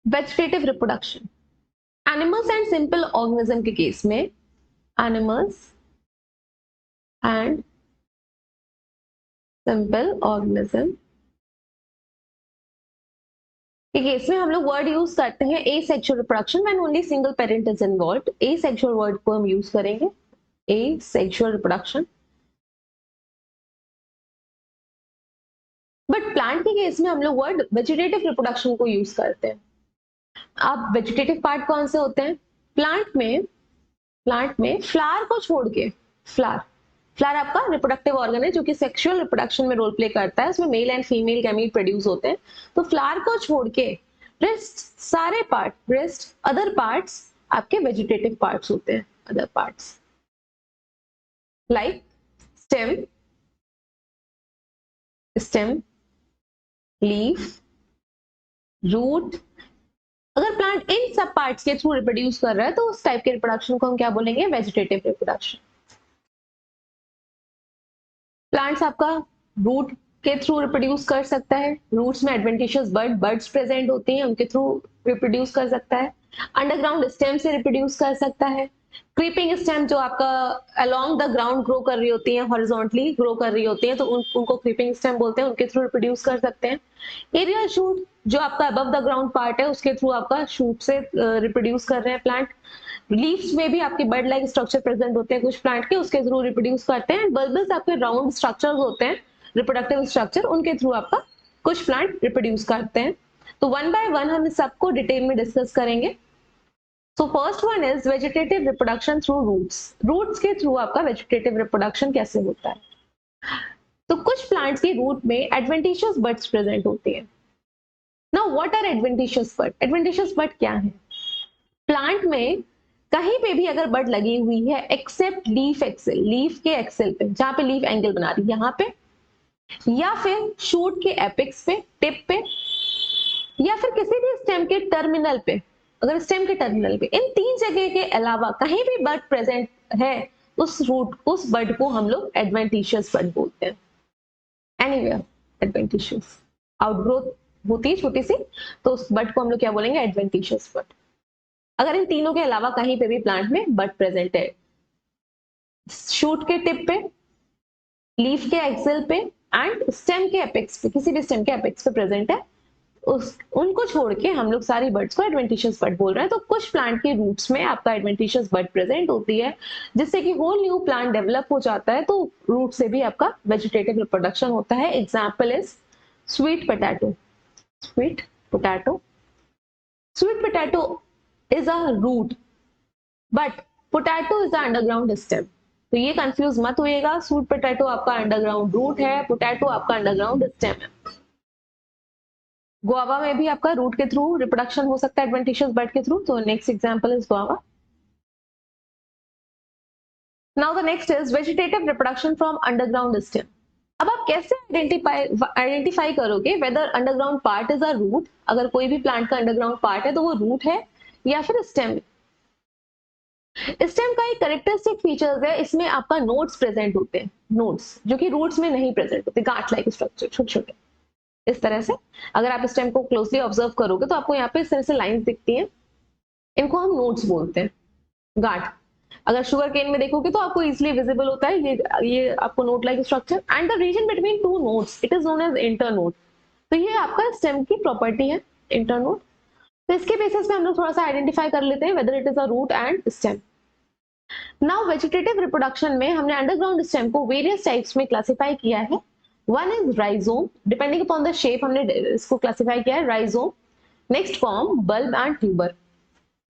Vegetative reproduction, animals and simple organism के case में, animals and simple organism के case में हम लोग वर्ड यूज करते हैं asexual reproduction when only single parent is involved. Asexual word को हम यूज करेंगे, एसेक्सुअल रिप्रोडक्शन। बट प्लांट के केस में हम लोग वर्ड वेजिटेटिव रिप्रोडक्शन को यूज करते हैं। अब वेजिटेटिव पार्ट कौन से होते हैं प्लांट में फ्लावर को छोड़ के, फ्लावर आपका रिप्रोडक्टिव ऑर्गन है जो कि सेक्सुअल रिप्रोडक्शन में रोल प्ले करता है, उसमें male and female gamete produce होते हैं। तो फ्लावर को छोड़ के रेस्ट अदर पार्ट्स आपके वेजिटेटिव पार्ट्स होते हैं। Other parts like stem, leaf, root. अगर प्लांट इन सब पार्ट्स के थ्रू रिप्रोड्यूस कर रहा है तो उस टाइप के रिप्रोडक्शन को हम क्या बोलेंगे, वेजिटेटिव रिप्रोडक्शन। प्लांट्स आपका रूट के थ्रू रिप्रोड्यूस कर सकता है, रूट्स में एडवेंटिशियस बर्ड्स प्रेजेंट होती हैं, उनके थ्रू रिप्रोड्यूस कर सकता है। अंडरग्राउंड स्टेम से रिप्रोड्यूस कर सकता है। क्रीपिंग स्टेम जो आपका अलोंग द ग्राउंड ग्रो कर रही होती है, हॉरिजॉन्टली ग्रो कर रही होती है, तो उनको क्रीपिंग स्टेम बोलते हैं, उनके थ्रू रिप्रोड्यूस कर सकते हैं। एरियल शूट जो आपका अबव द ग्राउंड पार्ट है, उसके थ्रू आपका शूट से रिप्रोड्यूस कर रहे हैं प्लांट। लीव्स में भी आपके बर्ड लाइक स्ट्रक्चर प्रेजेंट होते हैं कुछ प्लांट के, उसके थ्रू रिप्रोड्यूस करते हैं। बल्बस आपके राउंड स्ट्रक्चर्स होते हैं, रिप्रोडक्टिव स्ट्रक्चर, उनके थ्रू आपका कुछ प्लांट रिप्रोड्यूस करते हैं। तो वन बाय वन हम इस सबको डिटेल में डिस्कस करेंगे। So first one is vegetative reproduction through roots. Roots के थ्रू आपका वेजिटेटिव रिप्रोडक्शन कैसे होता है। तो कुछ प्लांट्स के रूट में एडवेंटिशियस बड्स प्रेजेंट होते हैं। Now what are adventitious bud? Adventitious bud क्या है? प्लांट में कहीं पे भी अगर बड लगी हुई है एक्सेप्ट लीफ एक्सेल, लीफ के एक्सेल पे, जहां पे लीफ एंगल बना रही है यहाँ पे, या फिर शूट के एपेक्स पे, टिप पे, या फिर किसी भी स्टेम के टर्मिनल पे, अगर स्टेम के टर्मिनल पे, इन तीन जगह के अलावा कहीं भी बड प्रेजेंट है, उस बड को हम लोग एडवेंटिशियस बड बोलते हैं। एनीवेयर एडवेंटिशियस, आउटग्रोथ होती है छोटी सी, तो उस बड को हम लोग क्या बोलेंगे, एडवेंटिशियस बड। अगर इन तीनों के अलावा कहीं पे भी प्लांट में बड प्रेजेंट है, शूट के टिप पे, लीफ के एक्सेल पे एंड स्टेम के एपेक्स पे, किसी भी स्टेम के एपेक्स पे प्रेजेंट है, उनको छोड़ के हम लोग सारी बर्ड्स को एडवेंटिशियस बड बोल रहे हैं। तो कुछ प्लांट के रूट्स में आपका एडवेंटिशियस बड प्रेजेंट होती है, जिससे कि होल न्यू प्लांट डेवलप हो जाता है, तो रूट से भी आपका वेजिटेटिव रिप्रोडक्शन होता है। Example is sweet potato. Sweet potato is a root but potato is the underground stem। तो ये कंफ्यूज मत होइएगा, स्वीट पोटैटो आपका अंडरग्राउंड रूट है, पोटैटो आपका अंडरग्राउंड स्टेम है। गुआवा में भी आपका रूट के थ्रू रिप्रोडक्शन हो सकता है एडवेंटिशियस बड के थ्रू। तो next example is guava. Now the next is vegetative reproduction from underground stem. अब आप कैसे आइडेंटिफाई करोगे whether underground part is a root? अगर कोई भी प्लांट का अंडरग्राउंड पार्ट है तो वो रूट है या फिर स्टेम। स्टेम का एक कैरेक्टरिस्टिक फीचर्स है, इसमें आपका नोड्स प्रेजेंट होते हैं, नोड्स जो कि रूट्स में नहीं प्रेजेंट होते, गांठ लाइक स्ट्रक्चर छोटे छोटे इस तरह से। अगर आप स्टेम को क्लोजली ऑब्जर्व करोगे तो आपको यहाँ पे इस तरह से लाइंस दिखती हैं, इनको हम नोड्स बोलते हैं, गांठ। अगर शुगर केन में देखोगे तो आपको इजिली विजिबल होता है ये आपको node like structure. And the region between two nodes it is known as internode. तो ये आपका स्टेम की प्रॉपर्टी है, इंटरनोड। तो इसके बेसिस पे हम लोग थोड़ा सा आइडेंटिफाई कर लेते हैं whether it is a root and stem. Now vegetative reproduction में हमने अंडरग्राउंड स्टेम को वेरियस टाइप्स में क्लासिफाई किया है। One is rhizome, depending upon the shape हमने इसको क्लासिफाई किया है, rhizome. Next form bulb and tuber.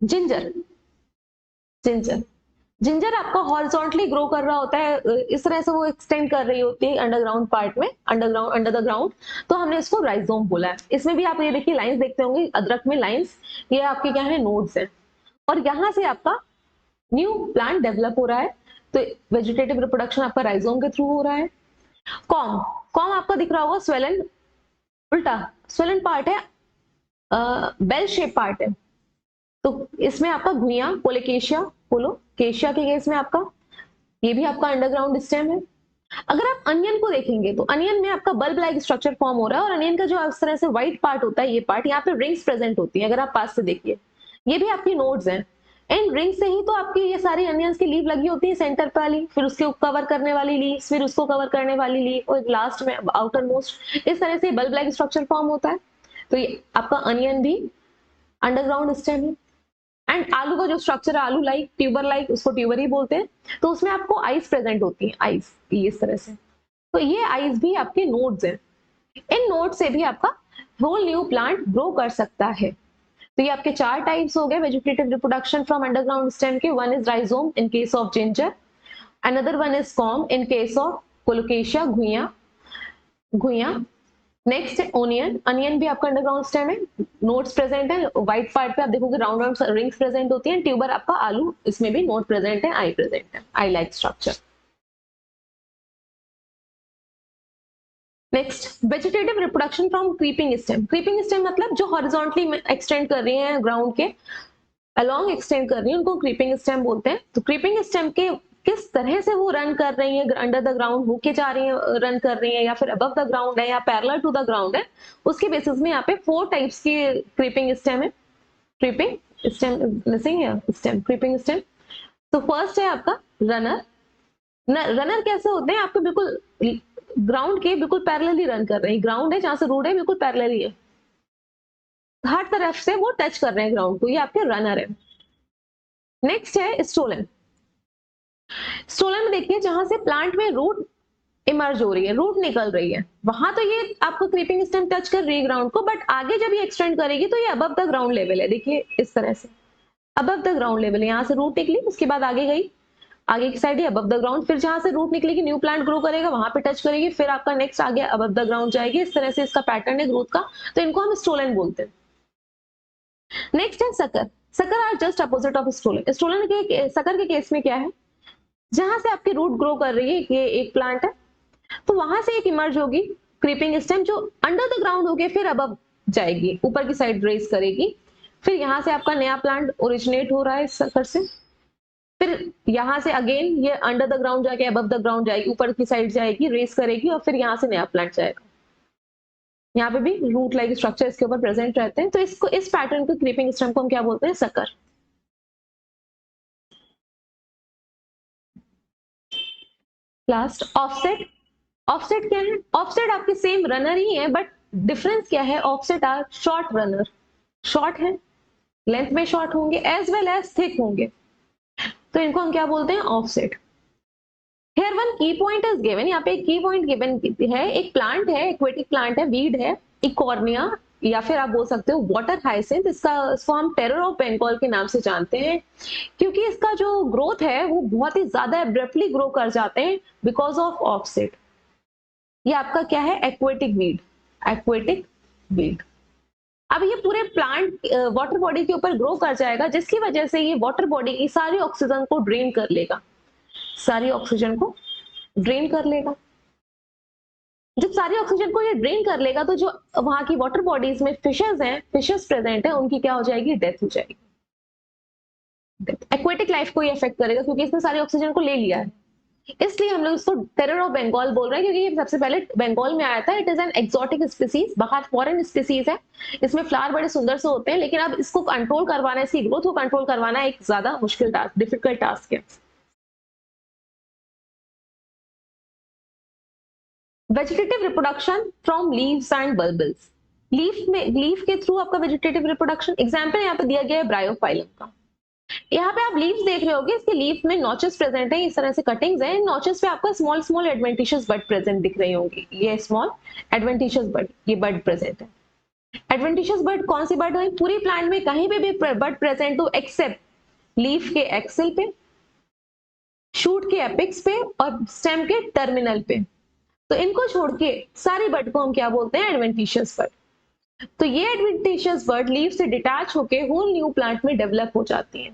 Ginger ginger आपका हॉरिजॉन्टली ग्रो कर रहा होता है, इस तरह से वो एक्सटेंड कर रही होती है अंडरग्राउंड पार्ट में, अंडर द ग्राउंड, तो हमने इसको राइजोम बोला है। इसमें भी आप ये देखिए लाइंस देखते होंगे, अदरक में लाइंस, ये आपके क्या है, नोड्स है, और यहाँ से आपका न्यू प्लांट डेवलप हो रहा है। तो वेजिटेटिव रिप्रोडक्शन आपका राइजोम के थ्रू हो रहा है। कॉम आपका दिख रहा होगा स्वेलन, उल्टा स्वेलन पार्ट है, बेल शेप पार्ट है। तो इसमें आपका घुइयां, कोलोकेशिया के केस में आपका, ये भी आपका अंडरग्राउंड स्टेम है। अगर आप अनियन को देखेंगे तो अनियन में आपका बल्ब लाइक स्ट्रक्चर फॉर्म हो रहा है और अनियन का जो इस तरह से व्हाइट पार्ट होता है, ये पार्ट, यहाँ पे रिंग्स प्रेजेंट होती है। अगर आप पास से देखिए, ये भी आपकी नोड्स हैं। इन रिंग से ही तो आपकी ये सारी अनियंस की लीव लगी होती है सेंटर पे वाली, फिर उसके कवर करने वाली लीव, फिर उसको कवर करने वाली लीव और लास्ट में आउटर मोस्ट, इस तरह से बल्ब लाइक स्ट्रक्चर फॉर्म होता है। तो ये आपका अनियन भी अंडरग्राउंड स्टेम है। एंड आलू का जो स्ट्रक्चर है, आलू लाइक, ट्यूबर लाइक, उसको ट्यूबर ही बोलते हैं। तो उसमें आपको आइस प्रेजेंट होती है, आइस इस तरह से। तो ये आइस भी आपके नोड्स हैं। इन नोड से भी आपका होल न्यू प्लांट ग्रो कर सकता है। तो ये आपके 4 टाइप्स हो गए vegetative reproduction from underground stem के। One is rhizome in case of ginger, another one is corm in case of colocasia, घुइयां। नेक्स्ट है ओनियन। अनियन भी आपका अंडरग्राउंड स्टेम है, नोड्स प्रेजेंट है। व्हाइट पार्ट पे आप देखोगे राउंड राउंड रिंग्स प्रेजेंट होती हैं। ट्यूबर आपका आलू, इसमें भी नोड प्रेजेंट है, आई प्रेजेंट है, I like structure. Next vegetative reproduction from creeping stem. Creeping stem मतलब जो हॉरिजॉन्टली एक्सटेंड कर रही है ग्राउंड के अलोंग एक्सटेंड कर रही है, उनको क्रीपिंग स्टेम बोलते हैं। तो क्रीपिंग स्टेम के किस तरह से वो रन कर रही है, अंडर द ग्राउंड होके जा रही है, रन कर रही है, या फिर अबव द ग्राउंड है, या पैरेलल टू द ग्राउंड है, उसके बेसिस में यहाँ पे 4 टाइप्स की क्रीपिंग स्टेम है। क्रीपिंग स्टेम मिसिंग है, स्टेम क्रीपिंग स्टेम। तो फर्स्ट है आपका रनर। रनर कैसे होते हैं, आपके बिल्कुल ग्राउंड के बिल्कुल पैरेलली रन कर रहे हैं। ग्राउंड है जहां से रूट है, बिल्कुल पैरेलली है, हर तरफ से वो टच कर रहे हैं ग्राउंड को, ये आपके रनर है। नेक्स्ट है स्टोलन। स्टोलन में देखिए जहां से प्लांट में रूट इमर्ज हो रही है, रूट निकल रही है, वहां तो ये आपको क्रीपिंग स्टेम टच कर रही है ग्राउंड को, बट आगे जब ये एक्सटेंड करेगी तो ये अबव द ग्राउंड लेवल है। देखिए इस तरह से अबव द ग्राउंड लेवल है, यहाँ से रूट निकली, उसके बाद आगे गई, आगे की side he above the ground, फिर जहां से रूट निकलेगी न्यू प्लांट ग्रो करेगा, वहां पे टच करेगी, फिर आपका नेक्स्ट आगे अबव द ग्राउंड जाएगी। इस तरह से इसका पैटर्न है ग्रोथ का, तो इनको हम स्टोलन बोलते हैं। नेक्स्ट है sucker. Sucker are just opposite of stolon. Stolon के सकर के केस में क्या है, जहां से आपकी रूट ग्रो कर रही है, ये एक प्लांट है, तो वहां से एक इमर्ज होगी क्रीपिंग स्टेम जो अंडर द ग्राउंड होगी, फिर अबव जाएगी, ऊपर की साइड रेस करेगी, फिर यहां से आपका नया प्लांट ओरिजिनेट हो रहा है इस सकर से, फिर यहां से अगेन ये अंडर द ग्राउंड जाके अबव द ग्राउंड जाएगी, ऊपर की साइड जाएगी, रेस करेगी, और फिर यहां से नया प्लांट जाएगा। यहाँ पे भी रूट लाइक स्ट्रक्चर इसके ऊपर प्रेजेंट रहते हैं। तो इसको, इस पैटर्न को, क्रीपिंग स्टेम को हम क्या बोलते हैं, सकर। Last offset. ऑफसेट क्या है, ऑफसेट आपके सेम रनर ही है, बट डिफरेंस क्या है, offset are short runner, short है, लेंथ में शॉर्ट होंगे, एज वेल एज थिक होंगे, तो इनको हम क्या बोलते हैं, offset. Here one key point is given, यहाँ पे एक की पॉइंट गिवन है, एक प्लांट है, एक्वेटिक प्लांट है, वीड है, इकॉर्निया, या फिर आप बोल सकते हो वाटर हाइसिंथ। इसको हम टेरर ऑफ बंगाल के नाम से जानते हैं, क्योंकि इसका जो ग्रोथ है वो बहुत ही ज्यादा एब्रप्टली ग्रो कर जाते हैं बिकॉज ऑफ ऑफसेट। ये आपका क्या है, एक्वेटिक वीड, एक्वेटिक वीड। अब ये पूरे प्लांट वाटर बॉडी के ऊपर ग्रो कर जाएगा, जिसकी वजह से ये वाटर बॉडी की सारी ऑक्सीजन को ड्रेन कर लेगा, सारी ऑक्सीजन को ड्रेन कर लेगा। जब सारी ऑक्सीजन को ये ड्रेन कर लेगा, तो जो वहां की वाटर बॉडीज में फिशेस हैं, फिशेस प्रेजेंट है, उनकी क्या हो जाएगी, डेथ हो जाएगी। एक्वेटिक लाइफ को ये अफेक्ट करेगा, क्योंकि इसने सारी ऑक्सीजन को ले लिया है। इसलिए हम लोग इसको टेरर ऑफ बंगाल बोल रहे हैं, क्योंकि ये सबसे पहले बंगाल में आया था। It is an exotic species, बाहर फॉरेन स्पीसीज है, इसमें फ्लावर बड़े सुंदर से होते हैं, लेकिन अब इसको कंट्रोल करवाना, इसकी ग्रोथ को कंट्रोल करवाना एक ज्यादा मुश्किल टास्क, डिफिकल्ट टास्क है। Vegetative reproduction from leaves and bulbils. Leaf के थ्रू आपका वेजिटेटिव रिप्रोडक्शन, एग्जांपल यहाँ पे दिया गया है ब्रायोफाइलम का। यहाँ पे आप लीव्स देख रहे होगे, इसके लीफ में नॉचेस प्रेजेंट है, इस तरह से कटिंग्स हैं, नॉचेस पे आपको स्मॉल स्मॉल एडवेंटिशियस बड प्रेजेंट दिख रही होंगी, ये स्मॉल एडवेंटिशियस बड, ये बड प्रेजेंट है। एडवेंटिशियस बड कौन सी बड हुई, पूरी प्लांट में कहीं पे भी बड प्रेजेंट हो एक्सेप्ट लीफ के एक्सिल पे, शूट के एपिक्स पे, और स्टेम के टर्मिनल पे। तो इनको छोड़ के सारी बड को हम क्या बोलते हैं, एडवेंटिशियस बड। तो ये एडवेंटिशियस बड लीफ से डिटैच होके होल न्यू प्लांट में डेवलप हो जाती है।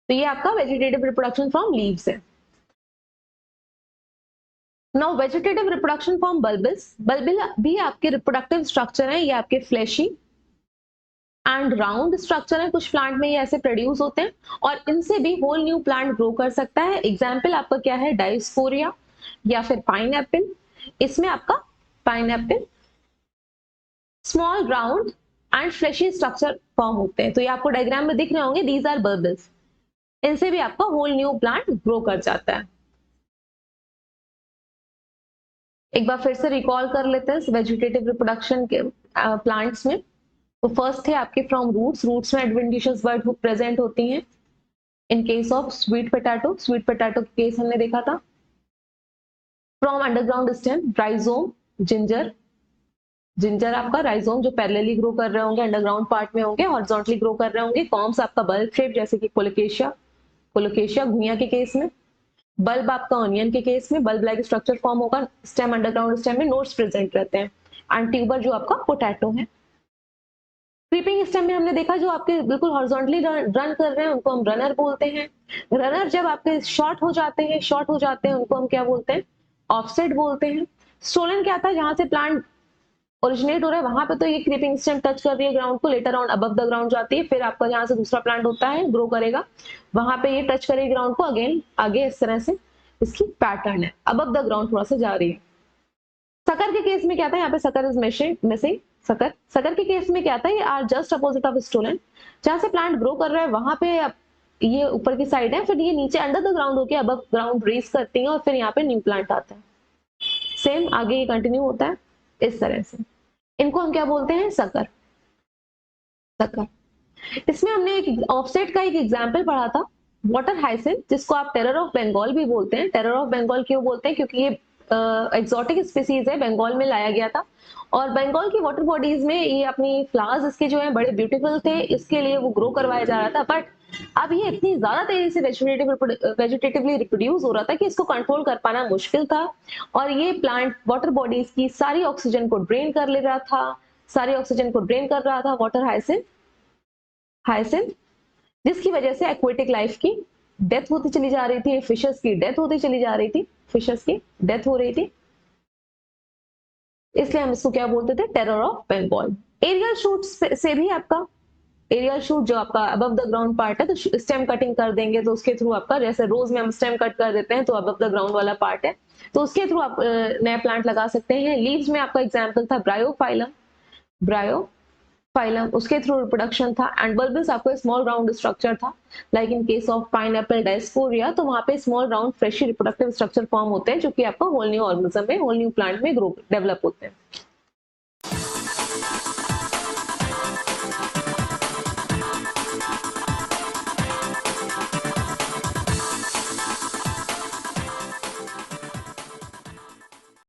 तो ये आपका वेजिटेटिव रिप्रोडक्शन फ्रॉम लीव्स है। Now vegetative reproduction from bulbils. Bulbil भी आपके रिप्रोडक्टिव स्ट्रक्चर है, ये आपके फ्लैशी एंड राउंड स्ट्रक्चर है, कुछ प्लांट में ये ऐसे प्रोड्यूस होते हैं, और इनसे भी होल न्यू प्लांट ग्रो कर सकता है। एग्जाम्पल आपका क्या है, डायोस्पोरिया, या फिर पाइनएप्पल, इसमें आपका pineapple small ground and fleshy structure form होते हैं। तो ये आपको डायग्राम में दिख रहे होंगे, दीज आर बल्बल्स। इनसे भी आपका होल न्यू प्लांट ग्रो कर जाता है। एक बार फिर से रिकॉल कर लेते हैं वेजिटेटिव रिप्रोडक्शन के प्लांट्स में। तो फर्स्ट है आपके फ्रॉम रूट्स। रूट्स में एडवेंटिशियस बर्ड प्रेजेंट होती हैं। इन case of sweet potato, sweet potato के केस हमने देखा था। From underground stem, rhizome, ginger. Ginger आपका राइजोम जो पैरेलली ग्रो कर रहे होंगे, अंडरग्राउंड पार्ट में होंगे, हॉरिजॉन्टली ग्रो कर रहे होंगे। कॉम्स आपका बल्ब शेप, जैसे कि कोलोकेशिया, कोलोकेशिया घुइयां के केस में। बल्ब आपका ऑनियन के केस में बल्ब लाइक स्ट्रक्चर फॉर्म होगा। स्टेम, अंडरग्राउंड स्टेम में नोड्स प्रेजेंट रहते हैं। एंड ट्यूबर जो आपका पोटैटो है। क्रीपिंग स्टेम में हमने देखा जो आपके बिल्कुल हॉरिजॉन्टली रन कर रहे हैं उनको हम रनर बोलते हैं। रनर जब आपके शॉर्ट हो जाते हैं उनको हम क्या बोलते हैं? ऑफसेट बोलते हैं। स्टोलन क्या था? जहां से प्लांट ओरिजिनेट हो रहा है वहां पे तो ये क्रीपिंग स्टेम टच कर रही है ग्राउंड को, later on above the ground जाती है, फिर आपका जहां से दूसरा प्लांट होता है ग्रो करेगा वहां पे ये टच करेगी ग्राउंड को, अगेन आगे इस तरह से इसकी पैटर्न है, अबव द ग्राउंड थोड़ा सा जा रही है। सकर के केस में क्या था? यहाँ पे सकर इज मिसिंग। सकर के केस में क्या था? ये are just opposite of stolon. जहां से प्लांट ग्रो कर रहा है वहां पे ये ऊपर की साइड है, फिर ये नीचे अंडर द ग्राउंड होके अबव ग्राउंड रेस करती है और फिर यहाँ पे न्यू प्लांट आता है। सेम आगे ये कंटिन्यू होता है इस तरह से। इनको हम क्या बोलते हैं? सकर। सकर। इसमें हमने एक ऑफसेट का एक एग्जाम्पल पढ़ा था, वाटर हाइसिंथ, जिसको आप टेरर ऑफ बंगाल भी बोलते हैं। टेरर ऑफ बंगाल क्यों बोलते हैं? क्योंकि ये एक्सोटिक स्पीसीज है, बंगाल में लाया गया था और बंगाल की वाटर बॉडीज में ये अपनी फ्लावर्स इसके जो है बड़े ब्यूटीफुल थे, इसके लिए वो ग्रो करवाया जा रहा था। बट अब ये इतनी ज्यादा तेजी से वेजिटेटिवली रिप्रोड्यूस हो रहा था कि इसको कंट्रोल कर पाना मुश्किल था और ये प्लांट वाटर बॉडीज की सारी ऑक्सीजन को ड्रेन कर ले रहा था, सारी ऑक्सीजन को ड्रेन कर रहा था वाटर हाइसिंथ, जिसकी वजह से एक्वेटिक लाइफ की डेथ होती चली जा रही थी, फिशेस की डेथ होती चली जा रही थी, फिशेस की डेथ हो रही थी। इसलिए हम इसको क्या बोलते थे? Terror of Bengal. Aerial shoot से भी आपका एरियल शूट जो आपका अबव द ग्राउंड पार्ट है, तो स्टेम कटिंग कर देंगे तो उसके थ्रू आपका, जैसे रोज में हम स्टेम कट कर देते हैं तो अबव द ग्राउंड वाला पार्ट है, तो उसके थ्रू आप नया प्लांट लगा सकते हैं। लीव्स में आपका एग्जाम्पल था ब्रायोफाइलम, ब्रायोफाइलम उसके थ्रू रिप्रोडक्शन था। एंड बल्बस आपको स्मॉल राउंड स्ट्रक्चर था, like in case of pineapple dioscorea, तो वहां पे small round fleshy reproductive structure form होते हैं जो कि आपको होल न्यू ऑर्गेनिज्म में, होल न्यू प्लांट में ग्रो डेवलप होते हैं।